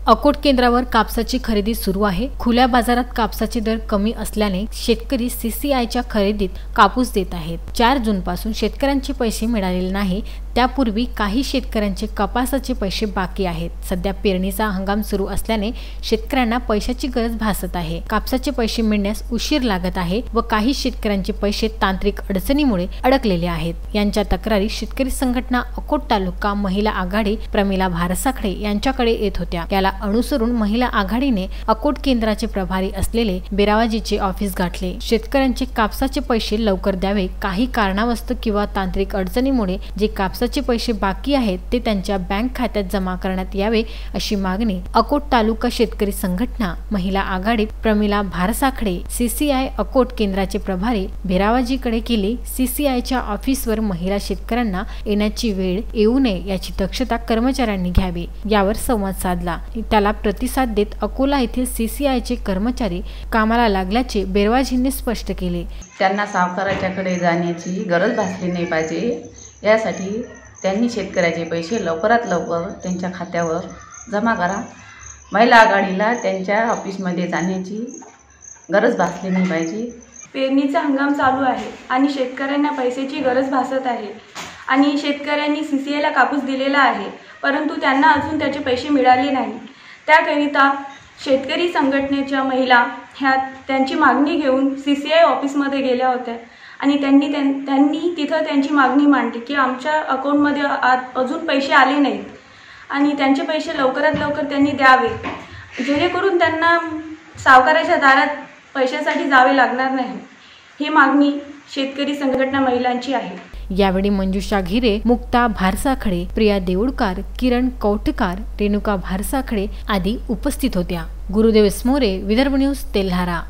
अकोट केंद्रावर कापसाची खरेदी सुरू आहे। खुल्या बाजारात कापसाचे दर कमी असल्याने शेतकरी सीसीआयच्या खरेदीत कापूस देत आहेत। 4 जून पासून शेतकऱ्यांचे पैसे मिळालेले नाही, त्यापूर्वी काही शेतकऱ्यांचे कपासाचे पैसे बाकी आहेत। सध्या पेरणीचा हंगाम सुरू असल्याने शेतकऱ्यांना पैशाची गरज भासत आहे। कापसाचे पैसे मिळण्यास उशीर लागत आहे व काही शेतकऱ्यांचे पैसे तांत्रिक अडचणीमुळे अडकलेले आहेत। यांच्या तक्रारी शेतकरी संघटना अकोट तालुका महिला आघाडी प्रमिला भारसाखडे यांच्याकडे येत होत्या। याला अनुसरून महिला आघाडीने अकोट केंद्राचे प्रभारी असलेले बेरावाजीचे ऑफिस गाठले। शेतकऱ्यांचे कापसाचे पैसे लवकर द्यावे, काही कारणावस्तव किंवा तांत्रिक अडचणीमुळे जे कापसाचे पैसे बाकी आहेत ते त्यांच्या बँक खात्यात जमा करण्यात यावे अशी मागणी अकोट तालुका शेतकरी संघटना महिला आघाडी प्रमिला भारसाखडे सीसीआय अकोट केंद्राचे प्रभारी बेरावाजीकडे केली। सीसीआयच्या ऑफिसवर महिला शेतकऱ्यांना येण्याची वेळ येऊ नये याची दक्षता कर्मचाऱ्यांनी घ्यावी, यावर संवाद साधला। त्याला प्रतिसाद देत अकोला येथील सीसीआयचे कर्मचारी कामाला लागल्याचे बेरावाजींनी स्पष्ट केले। त्यांना सावकाराच्याकडे जाण्याची गरज भासली नाही पाहिजे, यासाठी त्यांनी शेतकऱ्याचे पैसे लवकरात लवकर त्यांच्या खात्यावर जमा करा। महिला आघाडीला त्यांच्या ऑफिसमध्ये जाण्याची गरज भासली नाही पाहिजे। पेरणीचा हंगाम चालू आहे आणि शेतकऱ्यांना पैशाची गरज भासत आहे आणि शेतकऱ्यांनी सीसीआयला कापूस दिलेला आहे, परंतु त्यांना अजून त्याचे पैसे मिळाले नाही। त्याकरिता शेतकरी संघटनेच्या महिला ह्या त्यांची मागणी घेऊन सीसीआय ऑफिसमध्ये गेल्या होत्या आणि त्यांनी तिथं त्यांची मागणी मांडली की आमच्या अकाउंटमध्ये अजून पैसे आले नाहीत आणि त्यांचे पैसे लवकरात लवकर त्यांनी द्यावे, जेणेकरून त्यांना सावकाराच्या दारात पैशासाठी जावे लागणार नाही। ही मागणी शेतकरी संघटना महिलांची आहे। यावेळी मंजुषा घिरे, मुक्ता भारसाखडे, प्रिया देऊळकर, किरण कौटकार, रेणुका भारसाखडे आदी उपस्थित होत्या। गुरुदेव स्मोरे, विदर्भ न्यूज, तेल्हारा।